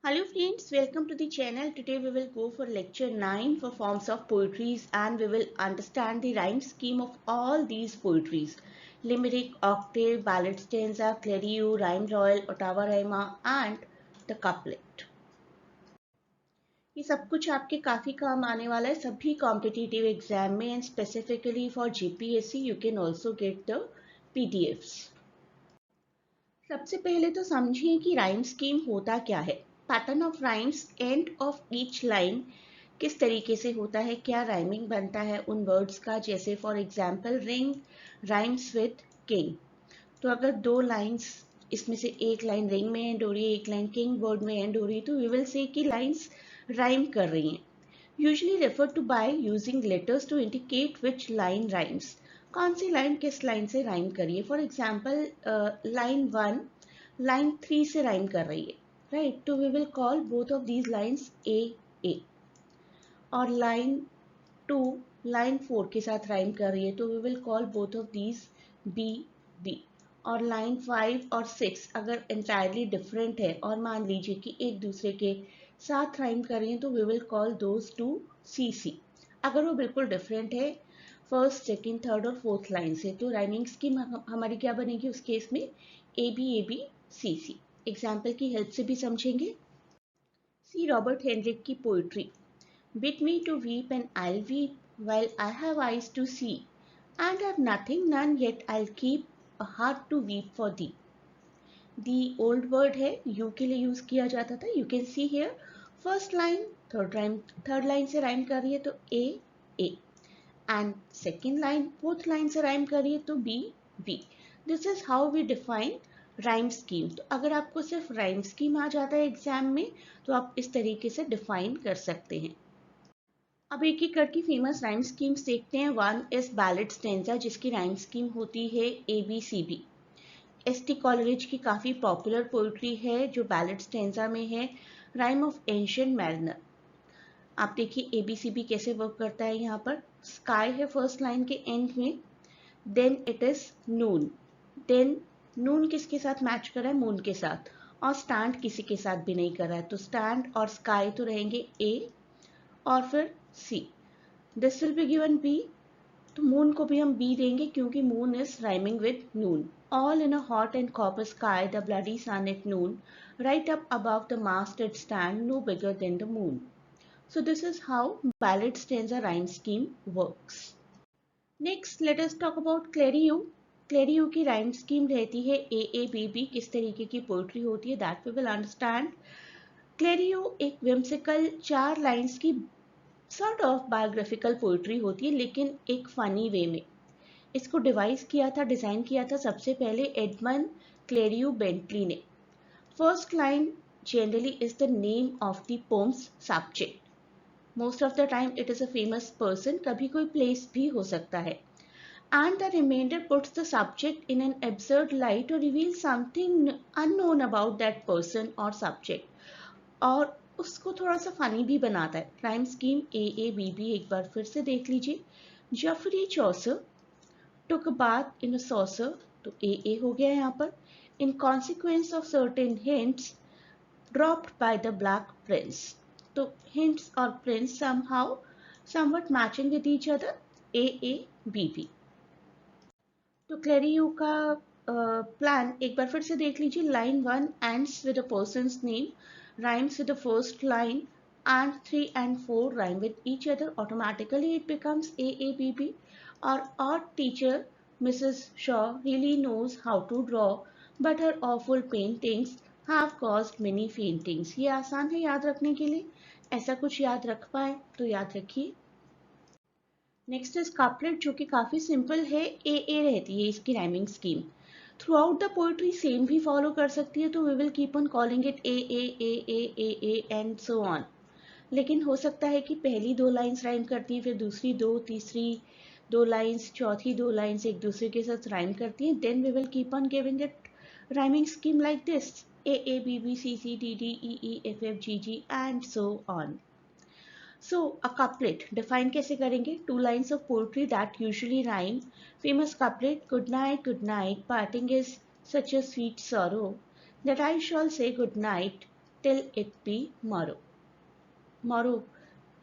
Hello friends, welcome to the channel. Today we will go for lecture 9 for forms of poetries and we will understand the rhyme scheme of all these poetries. Limerick, octave, ballad stanza, clarion, rhyme royal, ottava rhyma and the couplet. ये सब कुछ आपके काफ़ी काम आने वाला है सभी कॉम्पिटिटिव एग्जाम में and specifically for GPSC you can also get the PDFs. सबसे पहले तो समझिए कि राइम स्कीम होता क्या है। Pattern of rhymes end of each line किस तरीके से होता है, क्या राइमिंग बनता है उन वर्ड्स का, जैसे for example ring rhymes with king. तो अगर दो लाइन्स इसमें से एक लाइन रिंग में एंड हो रही है, एक लाइन किंग वर्ड में एंड हो रही है, तो वी विल से कि लाइन्स राइम कर रही हैं। Usually refer to by using letters to indicate which line rhymes. कौन सी लाइन किस लाइन से राइम करिए। फॉर एग्जाम्पल लाइन 1 लाइन 3 से राइम कर रही है, राइट, तो we will call both of these lines A. और लाइन 2 लाइन 4 के साथ राइम कर रही है, तो we will call both of these B. और लाइन 5 और 6 अगर एंटायरली डिफरेंट है और मान लीजिए कि एक दूसरे के साथ राइम कर रही हैं, तो we will call those two C. अगर वो बिल्कुल डिफरेंट है फर्स्ट सेकेंड थर्ड और फोर्थ लाइन से, तो राइमिंग स्कीम हमारी क्या बनेगी उस केस में, ए बी सी। एग्जाम्पल की हेल्प से भी समझेंगे। सी रॉबर्ट हेनरिक की poetry. Bid me to weep and I'll weep while I have eyes to see and have nothing none yet I'll keep a heart to weep for thee। Thee old word है, you के लिए use किया जाता था। You can see here first line third line से rhyme कर रही है तो A and second line fourth line से राइम कर रही है तो B. This is how we define rhyme scheme. तो अगर आपको सिर्फ राइम स्कीम आ जाता है एग्जाम में तो आप इस तरीके से डिफाइन कर सकते हैं। अब एक एक करके फेमस राइम स्कीम्स देखते हैं। वन इज बैलेड स्टेंजा जिसकी राइम स्कीम होती है ABCB। एसटी कॉलरेज की काफ़ी पॉपुलर पोइट्री है जो बैलेड स्टेंजा में है, राइम ऑफ एंशिएंट मैरिनर। आप देखिए ABCB कैसे वर्क करता है। यहाँ पर स्काई है फर्स्ट लाइन के एंड में, then it is noon, then noon किसके साथ मैच कर रहा है, मून के साथ, और स्टैंड किसी के साथ भी नहीं कर रहा है, तो स्टैंड और स्काई तो रहेंगे A और फिर C। This will be given B, तो मून को भी हम B देंगे क्योंकि moon is rhyming with noon. All in a hot and copper sky the bloody sun at noon right up above the mast it stand no bigger than the moon। So this is how ballad stanza rhyme scheme works। Next let us talk about clarion। clarion की rhyme scheme रहती है AABB। किस तरीके की poetry होती है that we will understand। clarion एक whimsical 4 lines की सॉर्ट ऑफ बायोग्राफिकल पोइट्री होती है लेकिन एक फनी वे में। इसको डिज़ाइन किया था सबसे पहले एडमंड क्लेरियो बेंटली ने। First line generally is the name of the poem's subject. Most of the time it is a famous person, कभी कोई प्लेस भी हो सकता है। And the reminder puts the subject in an absurd light और reveal something unknown about that person और subject, और उसको थोड़ा सा फनी भी बनाता है। राइम स्कीम AABB एक बार फिर से देख लीजिए। जफरी चौसर took a bath in a saucer, तो AA हो गया यहाँ पर। In consequence of certain hints dropped by the black prince, तो hints और prince somehow somewhat matching with each other, AABB। तो क्लेरियो का प्लान एक बार फिर से देख लीजिए। Line 1 ends with a person's name, rhymes with the first line, and 3 and 4 rhyme with each other, automatically it becomes AABB। Our teacher Mrs. Shaw really knows how to draw but her awful paintings have caused many faintings। ये आसान है याद रखने के लिए, ऐसा कुछ याद रख पाए तो याद रखिए। नेक्स्ट इज कपलेट जो कि काफ़ी सिंपल है, ए रहती है इसकी rhyming scheme. Throughout the poetry same भी फॉलो कर सकती है, तो we will keep on calling it A and so on. लेकिन हो सकता है कि पहली 2 लाइन्स राइम करती हैं, फिर दूसरी 2, तीसरी 2 लाइन्स, चौथी 2 लाइन्स एक दूसरे के साथ राइम करती हैं। Then we will keep on giving it rhyming scheme like this, AABBCCDDEEFFGG and so on. So a couplet define कैसे करेंगे? 2 lines of poetry that usually rhyme। Famous couplet, good night, parting is such a sweet sorrow that I shall say good night till it be morrow. Morrow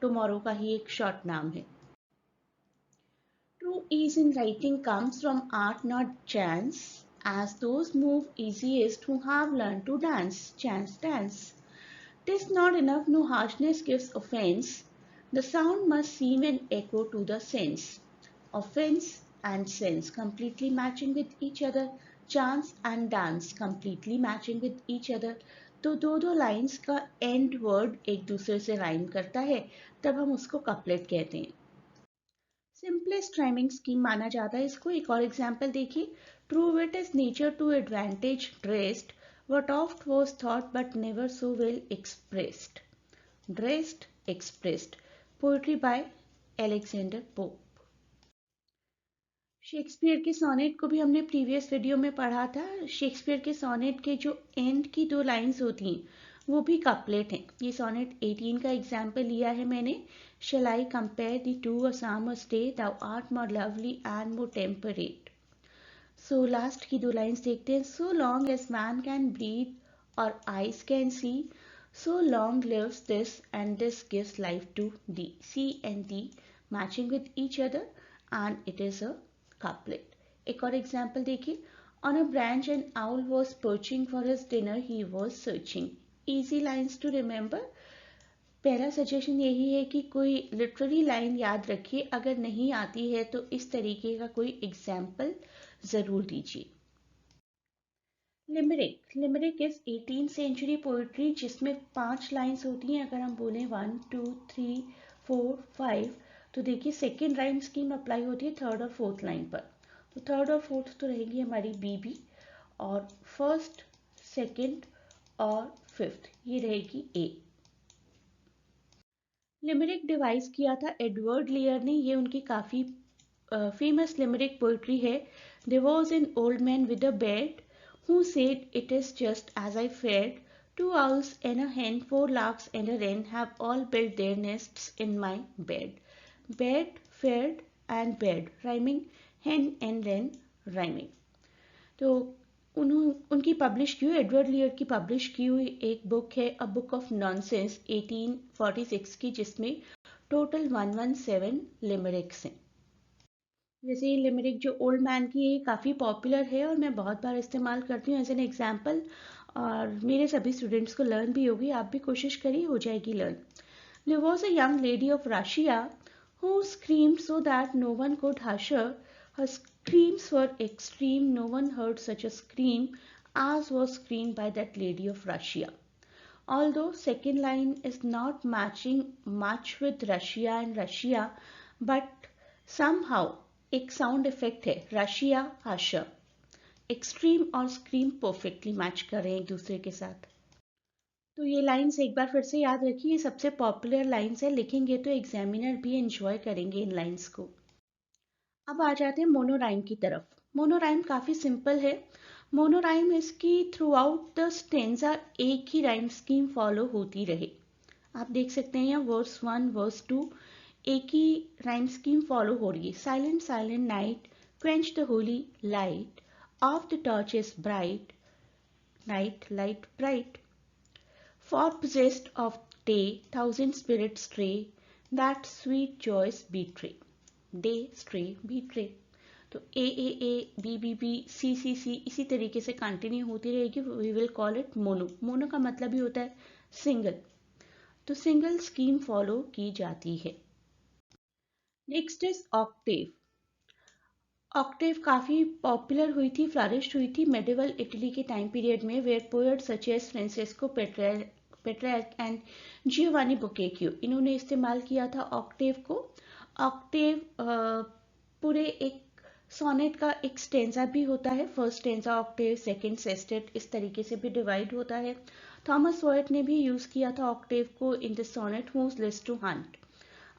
tomorrow का ही एक short नाम है. True ease in writing comes from art, not chance, as those move easiest who have learned to dance. Chance dance. 'Tis not enough, no harshness gives offence. The sound must seem an echo to the sense. Offence and sense completely matching with each other. Chance and dance completely matching with each other. तो दो दो lines का and word एक दूसरे से rhyme करता है, तब हम उसको कपलेट कहते हैं. सिंपलेस्ट राइमिंग स्कीम माना जाता है इसको. एक और एग्जाम्पल देखिए. True wit is nature to advantage dressed what oft was thought but never so well expressed. Dressed, expressed. Poetry by Alexander Pope. Shakespeare के सोनेट को भी हमने प्रीवियस वीडियो में पढ़ा था. शेक्सपियर के सोनेट के जो एंड की दो लाइंस होती हैं वो भी कपलेट हैं. ये सोनेट 18 का एग्जाम्पल लिया है मैंने. Shall I compare the two a summer's day? Thou art more lovely and more temperate. So last की दो लाइन्स देखते हैं. So long as man can breathe or eyes can see, so long lives this and this gives life to thee. C and D matching with each other and it is a couplet. एक और example देखिए. On a branch an owl was perching, for his dinner he was searching. Easy lines to remember. पहला suggestion यही है कि कोई literary line याद रखिए. अगर नहीं आती है तो इस तरीके का कोई एग्जाम्पल जरूर दीजिए. Limerick. Limerick is 18th century poetry जिसमें 5 लाइंस होती हैं. अगर हम बोलें 1 2 3 4 5 तो देखिए सेकेंड राइम स्कीम अप्लाई होती है थर्ड और फोर्थ लाइन पर. तो थर्ड और फोर्थ तो रहेगी हमारी बी और फर्स्ट सेकेंड और फिफ्थ ये रहेगी ए. लिमरिक डिवाइस किया था एडवर्ड लेयर ने. ये उनकी काफ़ी फेमस लिमरिक पोइट्री है. There was an old man with a bed who said, "It is just as I feared. 2 owls and a hen, 4 larks and a wren have all built their nests in my bed." Bed, feared and bed rhyming, hen and wren rhyming. तो उनकी publish की हुई Edward लियर की publish की हुई एक book है a book of nonsense 1846 की जिसमें टोटल 117 लिमरिक्स हैं. जैसे ये लिमरिक जो ओल्ड मैन की है काफ़ी पॉपुलर है और मैं बहुत बार इस्तेमाल करती हूँ एज एन एग्जाम्पल और मेरे सभी स्टूडेंट्स को लर्न भी होगी. आप भी कोशिश करिए हो जाएगी learn. There was a young lady of Russia who screamed so that no one could hush her. Her screams were extreme. No one heard such a scream as was screamed by that lady of Russia. Although second line is not matching much with Russia and Russia, but somehow एक sound effect है Russia हर्षर. Extreme और scream perfectly match कर रहे हैं एक दूसरे के साथ. तो ये लाइंस एक बार फिर से याद रखिए. ये सबसे पॉपुलर लाइंस है. लिखेंगे तो एग्जामिनर भी एंजॉय करेंगे इन लाइंस को. अब आ जाते हैं मोनोराइम की तरफ. मोनोराइम काफ़ी सिंपल है. मोनोराइम इसकी थ्रू आउट द स्टेंजा एक ही राइम स्कीम फॉलो होती रहे. आप देख सकते हैं यहाँ वर्स 1 वर्स 2 एक ही राइम स्कीम फॉलो हो रही है. Silent silent night quench the holy light of the torch is bright night light bright for possessed of day thousand spirit stray that sweet joys betray day stray betray. तो A B सी इसी तरीके से continue होती रहेगी. We will call it mono. Mono का मतलब ही होता है सिंगल. तो सिंगल स्कीम फॉलो की जाती है. Next is octave. ऑक्टेव काफ़ी पॉपुलर हुई थी फ्लरिश हुई थी मेडिवल इटली के टाइम पीरियड में where poet such as Francesco Petrarch and Giovanni Boccaccio इन्होंने इस्तेमाल किया था ऑक्टेव को. ऑक्टेव पूरे एक सोनेट का एक स्टेंजा भी होता है. First stanza Octave second sestet इस तरीके से भी डिवाइड होता है. थॉमस वॉयट ने भी यूज़ किया था ऑक्टेव को in the sonnet whoso list to hunt.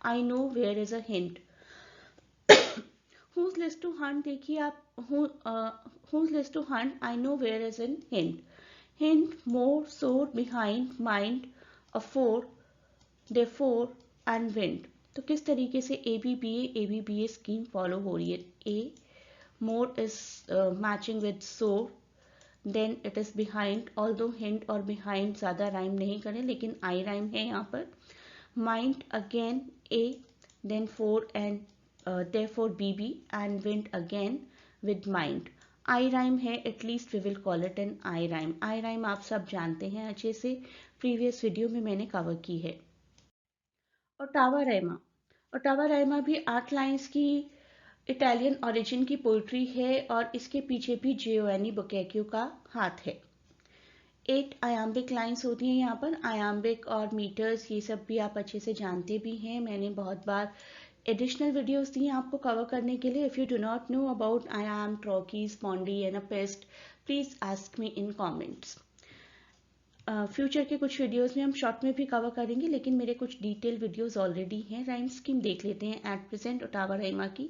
I know where is a hint. Whose list to hunt देखिए आप. whose list to hunt I know where is an hint. Hint more sore behind mind afore therefore and wind. तो किस तरीके से ABBA scheme follow हो रही है. A more is matching with sore then it is behind, although hint और behind ज़्यादा rhyme नहीं करें, लेकिन I rhyme है यहाँ पर. Mind again A, then for and therefore BB, and wind again with mind. I rhyme है, at least we will call it an I rhyme. I rhyme आप सब जानते हैं अच्छे से, previous वीडियो में मैंने कवर की है. ओटावा राइमा. ओटावा राइमा भी 8 लाइन्स की इटालियन ओरिजिन की पोइट्री है और इसके पीछे भी जियोवानी बोक्काचियो का हाथ है. 8 आयाम्बिक लाइन्स होती हैं यहाँ पर. आयाम्बिक और मीटर्स ये सब भी आप अच्छे से जानते भी हैं. मैंने बहुत बार एडिशनल वीडियोस दी हैं आपको कवर करने के लिए. If you do not know about iamb, trochee, spondee and anapest, please ask me in comments. Future के कुछ वीडियोस में हम शॉर्ट में भी कवर करेंगे, लेकिन मेरे कुछ डिटेल वीडियोस ऑलरेडी हैं. राइम स्कीम देख लेते हैं. एट प्रेजेंट ओटावा राइमा की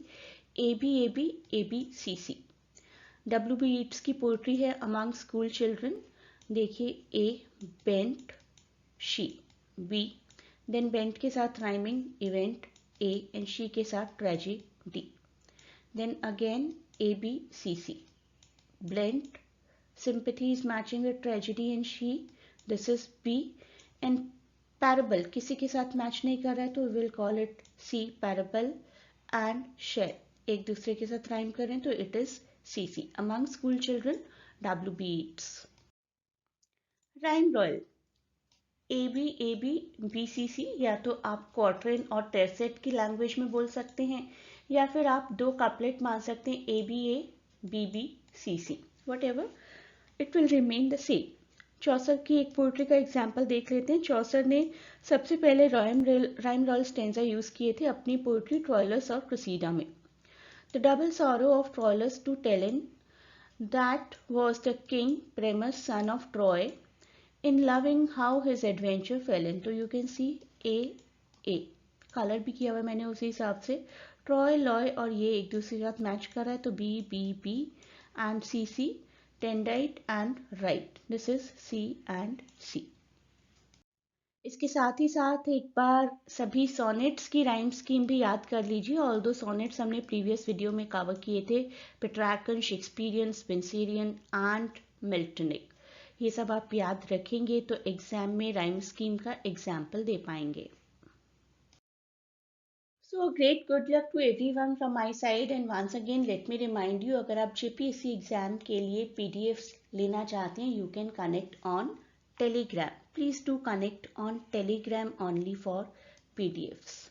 A B C C. WB Yeats की पोइट्री है अमंग स्कूल चिल्ड्रन. देखिए A bent she, B, then bent के साथ rhyming event A and she के साथ tragedy. Then again ABCC, blent, sympathy is matching with tragedy and she, this is B, and parable किसी के साथ match नहीं कर रहा है तो we will call it C, parable, and share एक दूसरे के साथ राइम करें तो it is CC. among school children WB Yeats. Rhyme royal ABCC या तो आप क्वार्टरन और टेरसेट की लैंग्वेज में बोल सकते हैं या फिर आप दो कपलेट मान सकते हैं ABA BBCC, whatever, it will remain the same. चौसर की एक पोइट्री का एग्जाम्पल देख लेते हैं. चौसर ने सबसे पहले राइम रॉयल स्टेंजा यूज किए थे अपनी पोइट्री ट्रॉयलस और क्रुसीडा में. The double sorrow of Troilus to tellen that was the king Priamus son of Troy in loving how his adventure fell in. तो you can see a colour भी किया हुआ है मैंने उसी हिसाब से. ट्रॉय, लॉय और ये एक दूसरे के साथ मैच कर रहा है तो B and CC, endite and write. This is C and C. इसके साथ ही साथ एक बार सभी सोनेट्स की राइम स्कीम भी याद कर लीजिए. ऑल्दो सोनेट्स हमने प्रीवियस वीडियो में कवर किए थे. पेट्रैर्कन, शेक्सपियरियन, स्पेंसरियन एंड मिल्टनिक. ये सब आप याद रखेंगे तो एग्जाम में राइम स्कीम का एग्जाम्पल दे पाएंगे. So great good luck to everyone from my side, and once again let me remind you, अगर आप JPSC एग्जाम के लिए PDFs लेना चाहते हैं, you can connect on Telegram. Please do connect on Telegram only for PDFs.